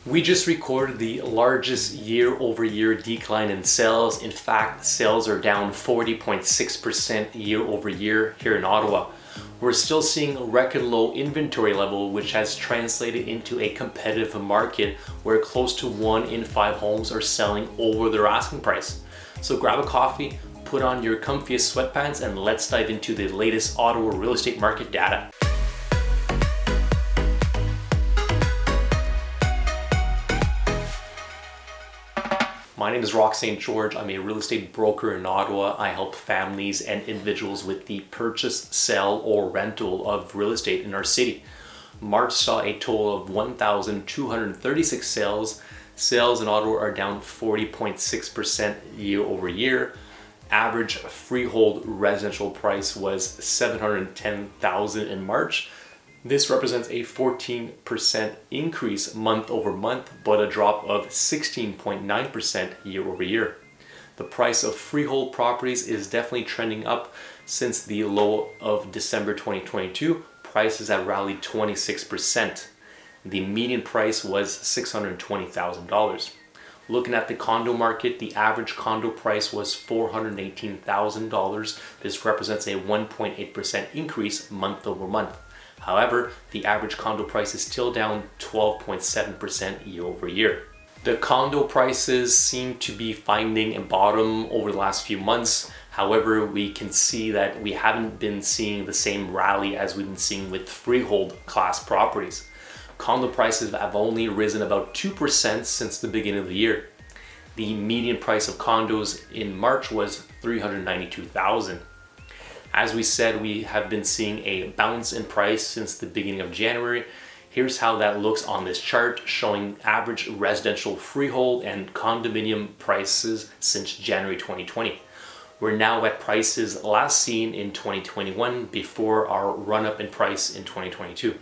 We just recorded the largest year-over-year decline in sales. In fact, sales are down 40.6% year-over-year here in Ottawa. We're still seeing a record low inventory level, which has translated into a competitive market where close to 1 in 5 homes are selling over their asking price. So grab a coffee, put on your comfiest sweatpants, and let's dive into the latest Ottawa real estate market data. My name is Roch St-Georges. I'm a real estate broker in Ottawa. I help families and individuals with the purchase, sale, or rental of real estate in our city. March saw a total of 1,236 sales. Sales in Ottawa are down 40.6% year over year. Average freehold residential price was $710,000 in March. This represents a 14% increase month over month, but a drop of 16.9% year over year. The price of freehold properties is definitely trending up. Since the low of December 2022, prices have rallied 26%. The median price was $620,000. Looking at the condo market, the average condo price was $418,000. This represents a 1.8% increase month over month. However, the average condo price is still down 12.7% year over year. The condo prices seem to be finding a bottom over the last few months. However, we can see that we haven't been seeing the same rally as we've been seeing with freehold class properties. Condo prices have only risen about 2% since the beginning of the year. The median price of condos in March was $392,000. As we said, we have been seeing a bounce in price since the beginning of January. Here's how that looks on this chart, showing average residential freehold and condominium prices since January 2020. We're now at prices last seen in 2021 before our run-up in price in 2022.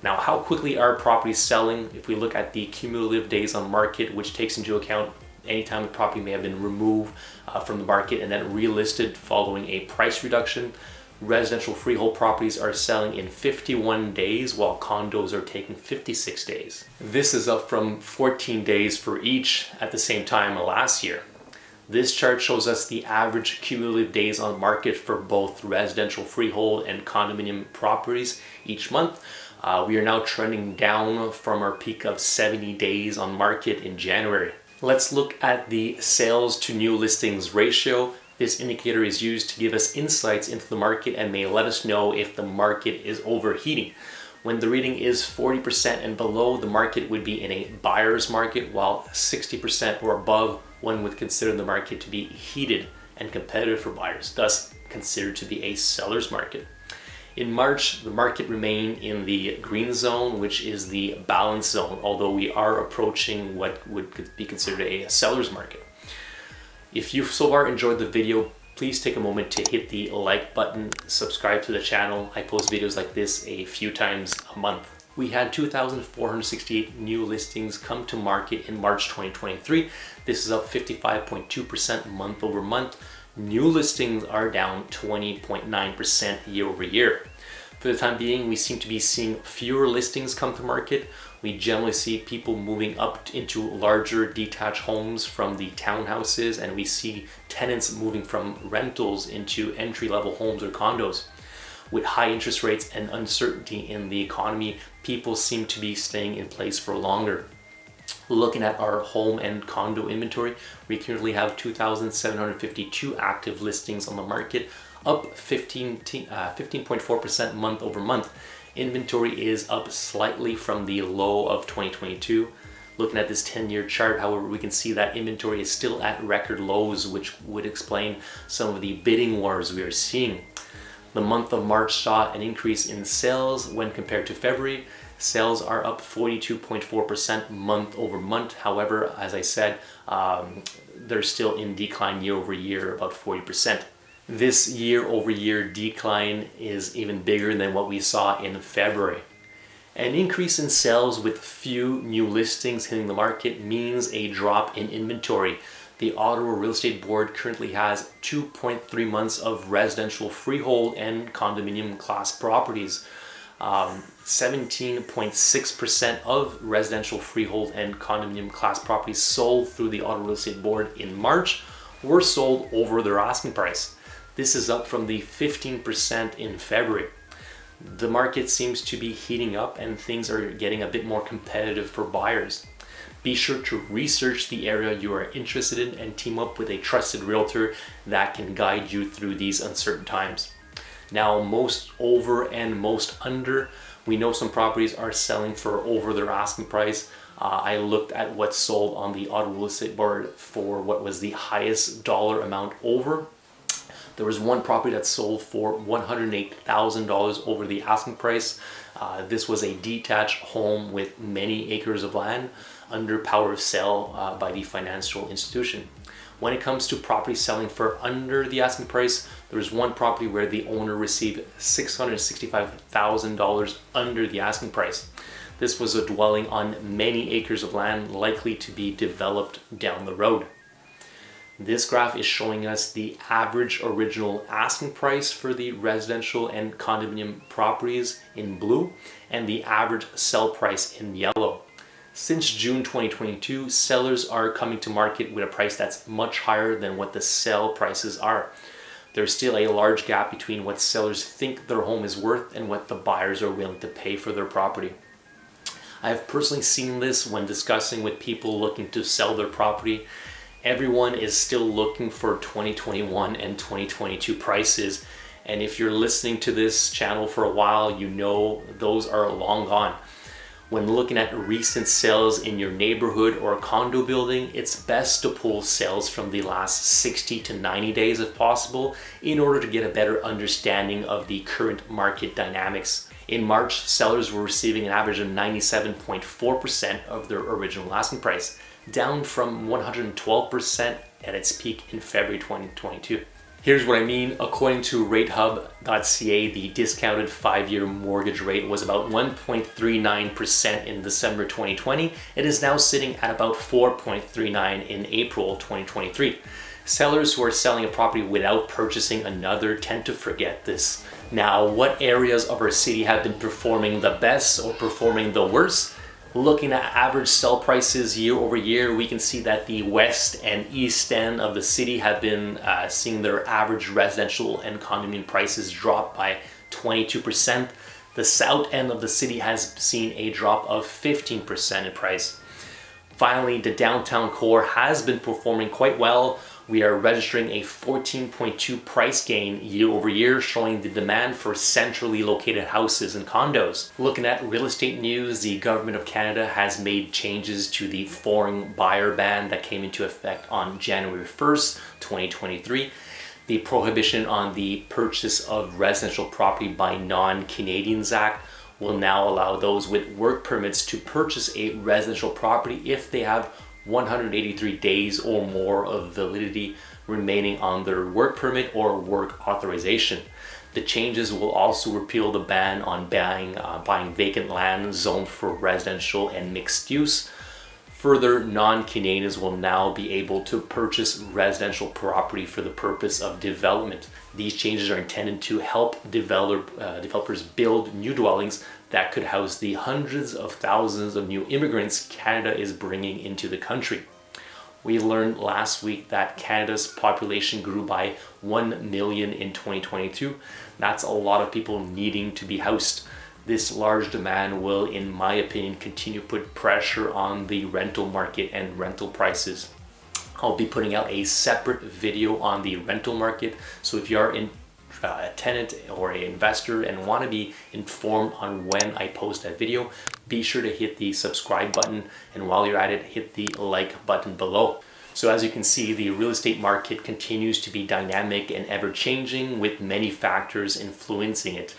Now, how quickly are properties selling? If we look at the cumulative days on market, which takes into account anytime the property may have been removed from the market and then relisted following a price reduction, residential freehold properties are selling in 51 days while condos are taking 56 days. This is up from 14 days for each at the same time last year. This chart shows us the average cumulative days on market for both residential freehold and condominium properties each month. We are now trending down from our peak of 70 days on market in January. Let's look at the sales to new listings ratio. This indicator is used to give us insights into the market and may let us know if the market is overheating. When the reading is 40% and below, the market would be in a buyer's market, while 60% or above, one would consider the market to be heated and competitive for buyers, thus considered to be a seller's market. In March, the market remained in the green zone, which is the balance zone, although we are approaching what would be considered a seller's market. If you've so far enjoyed the video, please take a moment to hit the like button, subscribe to the channel. I post videos like this a few times a month. We had 2,468 new listings come to market in March 2023. This is up 55.2% month over month. New listings are down 20.9% year over year. For the time being, we seem to be seeing fewer listings come to market. We generally see people moving up into larger detached homes from the townhouses, and we see tenants moving from rentals into entry-level homes or condos. With high interest rates and uncertainty in the economy, people seem to be staying in place for longer. Looking at our home and condo inventory, we currently have 2,752 active listings on the market, up 15.4% month over month. Inventory is up slightly from the low of 2022. Looking at this 10-year chart, however, we can see that inventory is still at record lows, which would explain some of the bidding wars we are seeing. The month of March saw an increase in sales when compared to February. Sales are up 42.4% month over month. However, as I said, they're still in decline year over year, about 40%. This year over year decline is even bigger than what we saw in February. An increase in sales with few new listings hitting the market means a drop in inventory. The Ottawa Real Estate Board currently has 2.3 months of residential freehold and condominium class properties. 17.6% of residential freehold and condominium class properties sold through the Ottawa Real Estate Board in March were sold over their asking price. This is up from the 15% in February. The market seems to be heating up and things are getting a bit more competitive for buyers. Be sure to research the area you are interested in and team up with a trusted realtor that can guide you through these uncertain times. Now, most over and most under, we know some properties are selling for over their asking price. I looked at what sold on the Ottawa Real Estate Board for what was the highest dollar amount over. There was one property that sold for $108,000 over the asking price. This was a detached home with many acres of land under power of sale by the financial institution. When it comes to property selling for under the asking price, there was one property where the owner received $665,000 under the asking price. This was a dwelling on many acres of land likely to be developed down the road. This graph is showing us the average original asking price for the residential and condominium properties in blue and the average sell price in yellow. Since June 2022, sellers are coming to market with a price that's much higher than what the sell prices are. There's still a large gap between what sellers think their home is worth and what the buyers are willing to pay for their property. I have personally seen this when discussing with people looking to sell their property. Everyone is still looking for 2021 and 2022 prices, and if you're listening to this channel for a while, you know those are long gone. When looking at recent sales in your neighborhood or condo building, it's best to pull sales from the last 60 to 90 days if possible in order to get a better understanding of the current market dynamics. In March, sellers were receiving an average of 97.4% of their original asking price, down from 112% at its peak in February 2022. Here's what I mean. According to ratehub.ca, the discounted 5-year mortgage rate was about 1.39% in December 2020. It is now sitting at about 4.39% in April 2023. Sellers who are selling a property without purchasing another tend to forget this. Now, what areas of our city have been performing the best or performing the worst? Looking at average sell prices year over year, we can see that the west and east end of the city have been seeing their average residential and condominium prices drop by 22%. The south end of the city has seen a drop of 15% in price. Finally, the downtown core has been performing quite well. We are registering a 14.2% price gain year over year, showing the demand for centrally located houses and condos. Looking at real estate news, the Government of Canada has made changes to the foreign buyer ban that came into effect on January 1st, 2023. The prohibition on the purchase of residential property by non-Canadians Act will now allow those with work permits to purchase a residential property if they have 183 days or more of validity remaining on their work permit or work authorization. The changes will also repeal the ban on buying vacant land zoned for residential and mixed use. Further, non-Canadians will now be able to purchase residential property for the purpose of development. These changes are intended to help developers build new dwellings that could house the hundreds of thousands of new immigrants Canada is bringing into the country. We learned last week that Canada's population grew by 1 million in 2022. That's a lot of people needing to be housed. This large demand will, in my opinion, continue to put pressure on the rental market and rental prices. I'll be putting out a separate video on the rental market, so if you are a tenant or an investor and want to be informed on when I post that video, be sure to hit the subscribe button, and while you're at it, hit the like button below. So as you can see, the real estate market continues to be dynamic and ever-changing with many factors influencing it.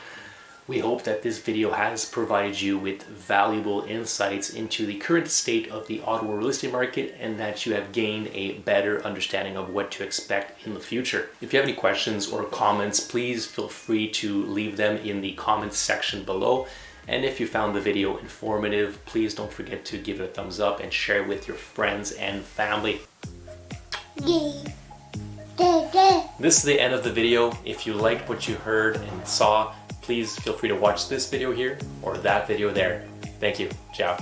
We hope that this video has provided you with valuable insights into the current state of the Ottawa real estate market and that you have gained a better understanding of what to expect in the future. If you have any questions or comments, please feel free to leave them in the comments section below. And if you found the video informative, please don't forget to give it a thumbs up and share it with your friends and family. This is the end of the video. If you liked what you heard and saw, please feel free to watch this video here or that video there. Thank you. Ciao.